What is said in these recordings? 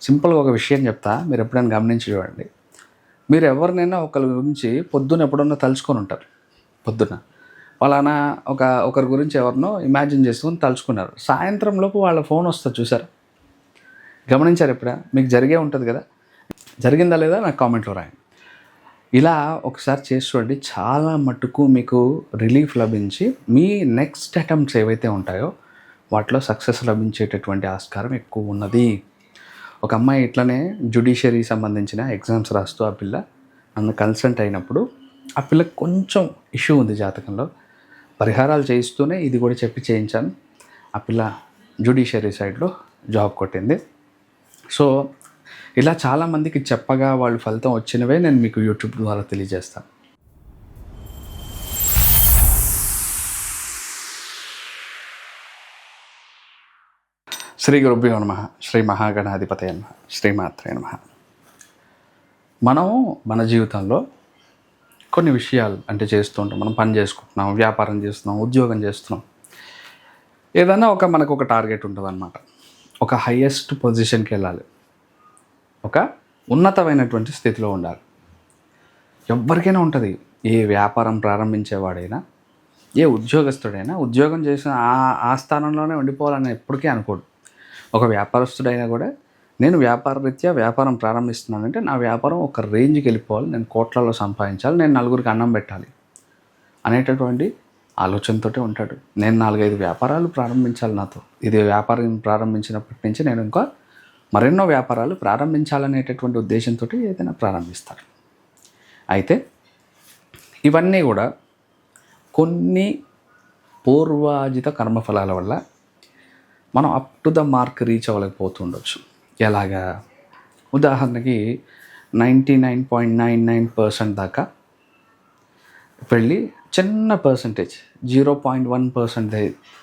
సింపుల్గా ఒక విషయం చెప్తా, మీరు ఎప్పుడైనా గమనించి చూడండి. మీరు ఎవరినైనా ఒకరి గురించి పొద్దున్న ఎప్పుడన్నా తలుచుకొని ఉంటారు. పొద్దున్న వాళ్ళనా ఒకరి గురించి ఎవరినో ఇమాజిన్ చేసుకొని తలుచుకున్నారు. సాయంత్రం లోపు వాళ్ళ ఫోన్ వస్తుంది, చూసారా? గమనించారు ఎప్పుడా? మీకు జరిగే ఉంటుంది కదా. జరిగిందా లేదా నాకు కామెంట్లో రాయండి. ఇలా ఒకసారి చేసి చూడండి, చాలా మట్టుకు మీకు రిలీఫ్ లభించి మీ నెక్స్ట్ అటెంప్ట్స్ ఏవైతే ఉంటాయో వాటిలో సక్సెస్ లభించేటటువంటి ఆస్కారం ఎక్కువ ఉన్నది. ఒక అమ్మాయి ఇట్లనే జ్యుడిషియరీ సంబంధించిన ఎగ్జామ్స్ రాస్తూ ఆ పిల్ల నన్ను కన్సల్ట్ అయినప్పుడు, ఆ పిల్లకి కొంచెం ఇష్యూ ఉంది జాతకంలో. పరిహారాలు చేయిస్తూనే ఇది కూడా చెప్పి చేయించాను. ఆ పిల్ల జ్యుడిషియరీ సైడ్లో జాబ్ కొట్టింది. సో ఇలా చాలామందికి చెప్పగా వాళ్ళు ఫలితం వచ్చినవే నేను మీకు యూట్యూబ్ ద్వారా తెలియజేస్తాను. శ్రీ గురుభ్యో నమః. శ్రీ మహాగణాధిపతయ నమః. శ్రీమాత్రే నమః. మనం మన జీవితంలో కొన్ని విషయాలు అంటే చేస్తూ ఉంటాం. మనం పని చేసుకుంటున్నాం, వ్యాపారం చేస్తున్నాం, ఉద్యోగం చేస్తున్నాం. ఏదైనా మనకు ఒక టార్గెట్ ఉంటుంది అన్నమాట. ఒక హయ్యెస్ట్ పొజిషన్కి వెళ్ళాలి, ఒక ఉన్నతమైనటువంటి స్థితిలో ఉండాలి. ఎవరికైనా ఉంటుంది. ఏ వ్యాపారం ప్రారంభించేవాడైనా, ఏ ఉద్యోగస్తుడైనా ఉద్యోగం చేసిన ఆ స్థానంలోనే ఉండిపోవాలని ఎప్పటికీ అనుకోడు. ఒక వ్యాపారస్తుడైనా కూడా నేను వ్యాపారరీత్యా వ్యాపారం ప్రారంభిస్తున్నానంటే నా వ్యాపారం ఒక రేంజ్కి వెళ్ళిపోవాలి, నేను కోట్లలో సంపాదించాలి, నేను నలుగురికి అన్నం పెట్టాలి అనేటటువంటి ఆలోచనతోటే ఉంటాడు. నేను 4-5 వ్యాపారాలు ప్రారంభించాలి, నాతో ఇది వ్యాపారం ప్రారంభించినప్పటి నుంచి నేను ఇంకా మరెన్నో వ్యాపారాలు ప్రారంభించాలనేటటువంటి ఉద్దేశంతో ఏదైనా ప్రారంభిస్తారు. అయితే ఇవన్నీ కూడా కొన్ని పూర్వాజిత కర్మఫలాల వల్ల మనం up to the mark reach అవ్వలేకపోతుండొచ్చు. ఎలాగా? ఉదాహరణకి 99.99% దాకా వెళ్ళి చిన్న పర్సంటేజ్ 0.1%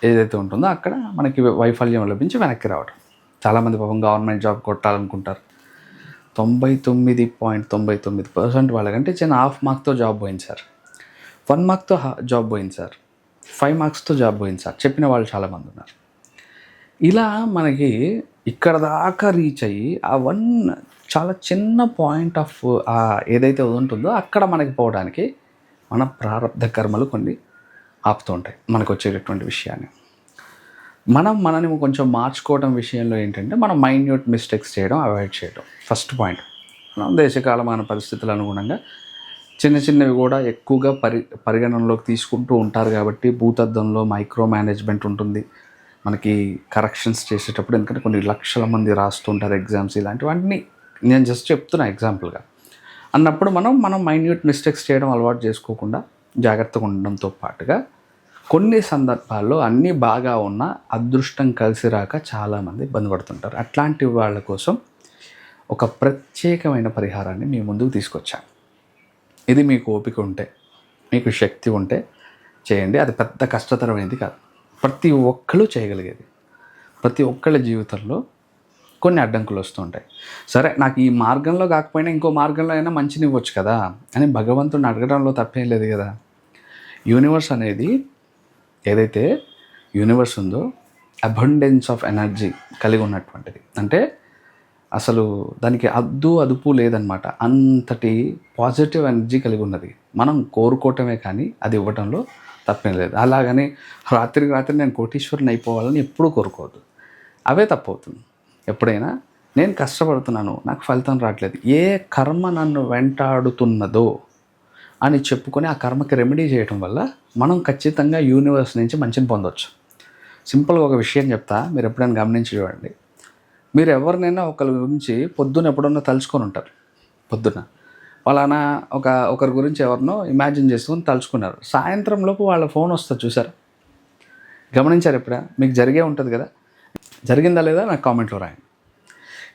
ఏదైతే ఉంటుందో అక్కడ మనకి వైఫల్యం లభించి వెనక్కి రావడం. చాలామంది పాపం గవర్నమెంట్ జాబ్ కొట్టాలనుకుంటారు. 99.99% వాళ్ళకంటే చిన్న హాఫ్ మార్క్తో జాబ్ పోయింది సార్, 1 మార్క్తో జాబ్ పోయింది సార్, 5 మార్క్స్తో జాబ్ పోయింది సార్ చెప్పిన వాళ్ళు చాలామంది ఉన్నారు. ఇలా మనకి ఇక్కడ దాకా రీచ్ అయ్యి ఆ చాలా చిన్న పాయింట్ ఆఫ్ ఏదైతే ఉంటుందో అక్కడ మనకి పోవడానికి మన ప్రారంధ కర్మలు కొన్ని ఆపుతూ ఉంటాయి మనకు వచ్చేటటువంటి విషయాన్ని. మనని కొంచెం మార్చుకోవడం విషయంలో ఏంటంటే మనం మైన్యూట్ మిస్టేక్స్ చేయడం అవాయిడ్ చేయడం ఫస్ట్ పాయింట్. మనం దేశకాలమాన పరిస్థితులు అనుగుణంగా చిన్న చిన్నవి కూడా ఎక్కువగా పరిగణనలోకి తీసుకుంటూ ఉంటారు కాబట్టి భూతద్దంలో మైక్రో మేనేజ్మెంట్ ఉంటుంది మనకి కరెక్షన్స్ చేసేటప్పుడు. ఎందుకంటే కొన్ని లక్షల మంది రాస్తుంటారు ఎగ్జామ్స్, ఇలాంటివన్నీ నేను జస్ట్ చెప్తున్నా ఎగ్జాంపుల్గా. అన్నప్పుడు మనం మైన్యూట్ మిస్టేక్స్ చేయడం అలవాటు చేసుకోకుండా జాగ్రత్తగా ఉండడంతో పాటుగా కొన్ని సందర్భాల్లో అన్నీ బాగా ఉన్న అదృష్టం కలిసి రాక చాలామంది ఇబ్బంది పడుతుంటారు. అట్లాంటి వాళ్ళ కోసం ఒక ప్రత్యేకమైన పరిహారాన్ని మీ ముందుకు తీసుకొచ్చాను. ఇది మీకు ఓపిక ఉంటే, మీకు శక్తి ఉంటే చేయండి. అది పెద్ద కష్టతరమైనది కాదు, ప్రతి ఒక్కళ్ళు చేయగలిగేది. ప్రతి ఒక్కళ్ళ జీవితంలో కొన్ని అడ్డంకులు వస్తూ ఉంటాయి. సరే, నాకు ఈ మార్గంలో కాకపోయినా ఇంకో మార్గంలో అయినా మంచిని ఇవ్వచ్చు కదా అని భగవంతుడిని అడగడంలో తప్పేం లేదు కదా. యూనివర్స్ అనేది ఏదైతే యూనివర్స్ ఉందో అబండెన్స్ ఆఫ్ ఎనర్జీ కలిగి ఉన్నటువంటిది. అంటే అసలు దానికి అదుపు లేదనమాట. అంతటి పాజిటివ్ ఎనర్జీ కలిగి ఉన్నది. మనం కోరుకోవటమే కానీ అది ఇవ్వడంలో తప్పేం లేదు. అలాగని రాత్రికి రాత్రి నేను కోటీశ్వరుని అయిపోవాలని ఎప్పుడూ కోరుకోవద్దు, అవే తప్పవుతుంది. ఎప్పుడైనా నేను కష్టపడుతున్నాను, నాకు ఫలితం రావట్లేదు, ఏ కర్మ నన్ను వెంటాడుతున్నదో అని చెప్పుకొని ఆ కర్మకి రెమెడీ చేయడం వల్ల మనం ఖచ్చితంగా యూనివర్స్ నుంచి మంచిని పొందవచ్చు. సింపుల్గా ఒక విషయం చెప్తా, మీరు ఎప్పుడైనా గమనించి చూడండి. మీరు ఎవరినైనా ఒకరి గురించి పొద్దున్న ఎప్పుడన్నా తలుచుకొని ఉంటారు. పొద్దున్న వాళ్ళనా ఒకరి గురించి ఎవరినో ఇమాజిన్ చేసుకొని తలుచుకున్నారు. సాయంత్రం లోపు వాళ్ళ ఫోన్ వస్తుంది, చూసారా? గమనించారు ఎప్పుడా? మీకు జరిగే ఉంటుంది కదా. జరిగిందా లేదా నాకు కామెంట్లో రాయండి.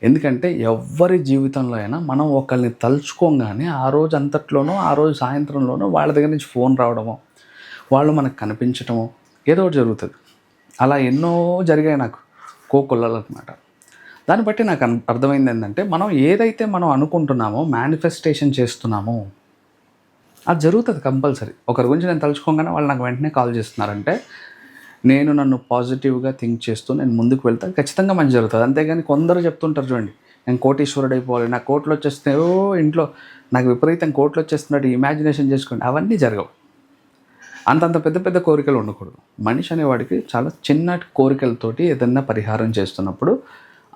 ఎందుకంటే ఎవరి జీవితంలో అయినా మనం ఒకరిని తలుచుకోగానే ఆ రోజు అంతట్లోనో ఆ రోజు సాయంత్రంలోనో వాళ్ళ దగ్గర నుంచి ఫోన్ రావడమో, వాళ్ళు మనకు కనిపించటమో ఏదో ఒకటి జరుగుతుంది. అలా ఎన్నో జరిగాయి నాకు, కోకొల్లలు అనమాట. దాన్ని బట్టి నాకు అర్థమైంది ఏంటంటే, మనం ఏదైతే మనం అనుకుంటున్నామో, మేనిఫెస్టేషన్ చేస్తున్నామో అది జరుగుతుంది కంపల్సరీ. ఒకరి గురించి నేను తలుచుకోగానే వాళ్ళు నాకు వెంటనే కాల్ చేస్తున్నారంటే నన్ను పాజిటివ్గా థింక్ చేస్తూ నేను ముందుకు వెళ్తాను, ఖచ్చితంగా మంచి జరుగుతుంది. అంతేగాని కొందరు చెప్తుంటారు చూడండి, నేను కోటీశ్వరుడు అయిపోవాలి, నాకు కోట్లు వచ్చేస్తున్నాయి, ఓ ఇంట్లో నాకు విపరీతం కోట్లు వచ్చేస్తున్నట్టు ఇమాజినేషన్ చేసుకోండి. అవన్నీ జరగవు. అంతంత పెద్ద పెద్ద కోరికలు ఉండకూడదు. మనిషి అనేవాడికి చాలా చిన్న కోరికలతోటి ఏదన్నా పరిహారం చేస్తున్నప్పుడు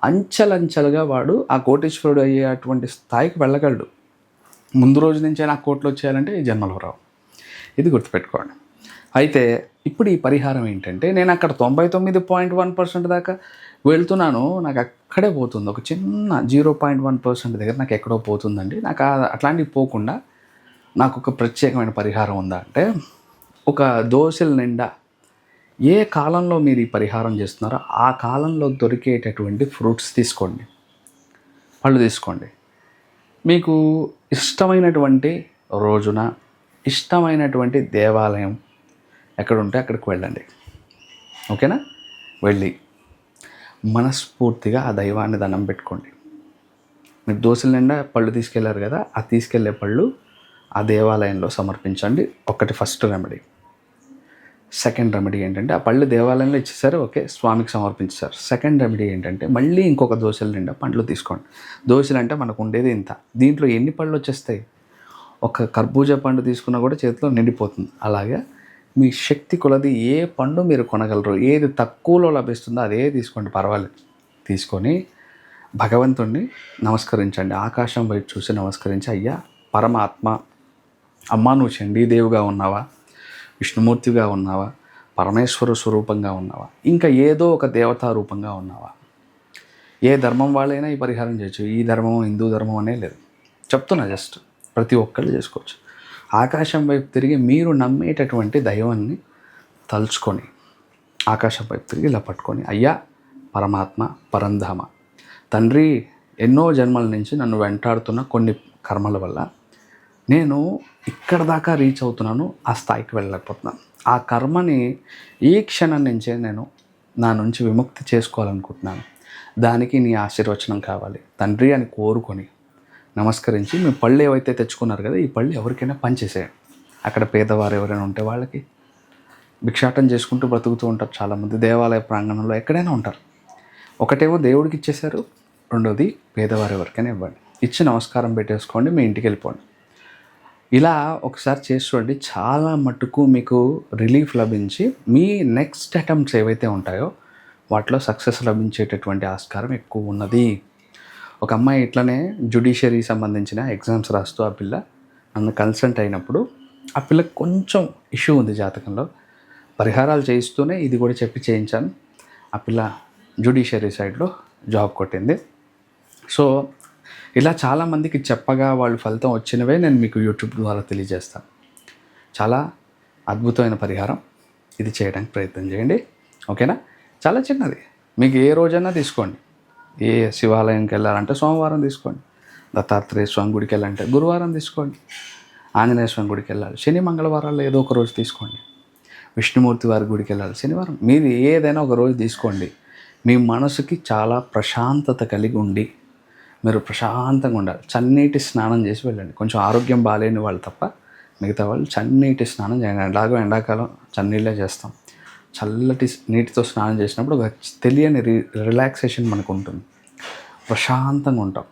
అంచెలంచెలుగా వాడు ఆ కోటీశ్వరుడు అయ్యేటువంటి స్థాయికి వెళ్ళగలడు. ముందు రోజు నుంచే నాకు కోట్లు వచ్చేయాలంటే ఈ జన్మలో రావు. ఇది గుర్తుపెట్టుకోండి. అయితే ఇప్పుడు ఈ పరిహారం ఏంటంటే, నేను అక్కడ 99.1% దాకా వెళ్తున్నాను, నాకు అక్కడే పోతుంది. ఒక చిన్న 0.1% దగ్గర నాకు ఎక్కడో పోతుందండి. నాకు అట్లాంటివి పోకుండా నాకు ఒక ప్రత్యేకమైన పరిహారం ఉందా అంటే, ఒక దోశల నిండా ఏ కాలంలో మీరు ఈ పరిహారం చేస్తున్నారో ఆ కాలంలో దొరికేటటువంటి ఫ్రూట్స్ తీసుకోండి, పళ్ళు తీసుకోండి. మీకు ఇష్టమైనటువంటి రోజున ఇష్టమైనటువంటి దేవాలయం ఎక్కడుంటే అక్కడికి వెళ్ళండి. ఓకేనా? వెళ్ళి మనస్ఫూర్తిగా ఆ దైవాన్ని దండం పెట్టుకోండి. మీరు దోశల నిండా పళ్ళు తీసుకెళ్లారు కదా, ఆ తీసుకెళ్లే పళ్ళు ఆ దేవాలయంలో సమర్పించండి. ఒకటి ఫస్ట్ రెమెడీ. సెకండ్ రెమెడీ ఏంటంటే, ఆ పళ్ళు దేవాలయంలో ఇచ్చేసారు, ఓకే, స్వామికి సమర్పించారు. సెకండ్ రెమెడీ ఏంటంటే, మళ్ళీ ఇంకొక దోశల నిండా పండ్లు తీసుకోండి. దోశలు అంటే మనకు ఉండేది ఇంత, దీంట్లో ఎన్ని పళ్ళు వచ్చేస్తాయి? ఒక కర్బూజా పండు తీసుకున్నా కూడా చేతిలో నిండిపోతుంది. అలాగే మీ శక్తి కొలది ఏ పండు మీరు కొనగలరు, ఏది తక్కువలో లభిస్తుందో అదే తీసుకోండి, పర్వాలేదు. తీసుకొని భగవంతుణ్ణి నమస్కరించండి. ఆకాశం వైపు చూసి నమస్కరించి, అయ్యా పరమాత్మ, అమ్మా నువ్వు చండీదేవిగా ఉన్నావా, విష్ణుమూర్తిగా ఉన్నావా, పరమేశ్వర స్వరూపంగా ఉన్నావా, ఇంకా ఏదో ఒక దేవతా రూపంగా ఉన్నావా? ఏ ధర్మం వాళ్ళైనా ఈ పరిహారం చేయొచ్చు. ఈ ధర్మం హిందూ ధర్మం అనే లేదు, చెప్తున్నా, జస్ట్ ప్రతి ఒక్కళ్ళు చేసుకోవచ్చు. ఆకాశం వైపు తిరిగి మీరు నమ్మేటటువంటి దైవాన్ని తలుచుకొని ఆకాశం వైపు తిరిగి ఇలా పట్టుకొని, అయ్యా పరమాత్మ, పరంధామ, తండ్రి, ఎన్నో జన్మల నుంచి నన్ను వెంటాడుతున్న కొన్ని కర్మల వల్ల నేను ఇక్కడ దాకా రీచ్ అవుతున్నాను, ఆ స్థాయికి వెళ్ళలేకపోతున్నాను. ఆ కర్మని ఈ క్షణం నుంచే నేను నా నుంచి విముక్తి చేసుకోవాలనుకుంటున్నాను. దానికి నీ ఆశీర్వచనం కావాలి తండ్రి అని కోరుకొని నమస్కరించి, మీ పళ్ళు ఏవైతే తెచ్చుకున్నారు కదా, ఈ పళ్ళు ఎవరికైనా పనిచేసేయండి. అక్కడ పేదవారు ఎవరైనా ఉంటే వాళ్ళకి. భిక్షాటం చేసుకుంటూ బ్రతుకుతూ ఉంటారు చాలామంది, దేవాలయ ప్రాంగణంలో ఎక్కడైనా ఉంటారు. ఒకటేమో దేవుడికి ఇచ్చేశారు, రెండోది పేదవారు ఎవరికైనా ఇవ్వండి. ఇచ్చి నమస్కారం పెట్టేసుకోండి, మీ ఇంటికి వెళ్ళిపోండి. ఇలా ఒకసారి చేసి చూడండి, చాలా మటుకు మీకు రిలీఫ్ లభించి మీ నెక్స్ట్ అటెంప్ట్స్ ఏవైతే ఉంటాయో వాటిలో సక్సెస్ లభించేటటువంటి ఆస్కారం ఎక్కువ ఉన్నది. ఒక అమ్మాయి ఇట్లనే జ్యుడిషియరీ సంబంధించిన ఎగ్జామ్స్ రాస్తూ ఆ పిల్ల నన్ను కన్సల్ట్ అయినప్పుడు, ఆ పిల్లకి కొంచెం ఇష్యూ ఉంది జాతకంలో, పరిహారాలు చేయిస్తూనే ఇది కూడా చెప్పి చేయించాను. ఆ పిల్ల జ్యుడిషియరీ సైడ్లో జాబ్ కొట్టింది. సో ఇలా చాలామందికి చెప్పగా వాళ్ళు ఫలితం వచ్చినవే నేను మీకు యూట్యూబ్ ద్వారా తెలియజేస్తాను. చాలా అద్భుతమైన పరిహారం, ఇది చేయడానికి ప్రయత్నం చేయండి. ఓకేనా? చాలా చిన్నది, మీకు ఏ రోజైనా తీసుకోండి. ఏ శివాలయంకి వెళ్ళాలంటే సోమవారం తీసుకోండి, దత్తాత్రేయ స్వామి గుడికి వెళ్ళాలంటే గురువారం తీసుకోండి, ఆంజనేయ స్వామి గుడికి వెళ్ళాలి శని మంగళవారాల్లో ఏదో ఒక రోజు తీసుకోండి, విష్ణుమూర్తి వారి గుడికి వెళ్ళాలి శనివారం. మీరు ఏదైనా ఒక రోజు తీసుకోండి. మీ మనసుకి చాలా ప్రశాంతత కలిగి ఉండి మీరు ప్రశాంతంగా ఉండాలి. చన్నీటి స్నానం చేసి వెళ్ళండి. కొంచెం ఆరోగ్యం బాగాలేని వాళ్ళు తప్ప మిగతా వాళ్ళు చన్నీటి స్నానం చేయండి. ఎలాగో ఎండాకాలం చన్నీళ్ళే చేస్తాం. చల్లటి నీటితో స్నానం చేసినప్పుడు ఒక తెలియని రిలాక్సేషన్ మనకు ఉంటుంది, ప్రశాంతంగా ఉంటాం,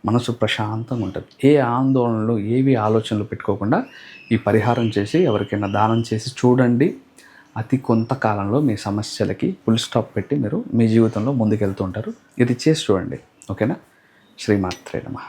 మనసు ప్రశాంతంగా ఉంటుంది. ఏ ఆందోళనలు ఏవి ఆలోచనలు పెట్టుకోకుండా ఈ పరిహారం చేసి ఎవరికైనా దానం చేసి చూడండి. అతి కొంతకాలంలో మీ సమస్యలకి ఫుల్ స్టాప్ పెట్టి మీరు మీ జీవితంలో ముందుకెళ్తూ ఉంటారు. ఇది చేసి చూడండి. ఓకేనా? శ్రీమాత్రే నమః.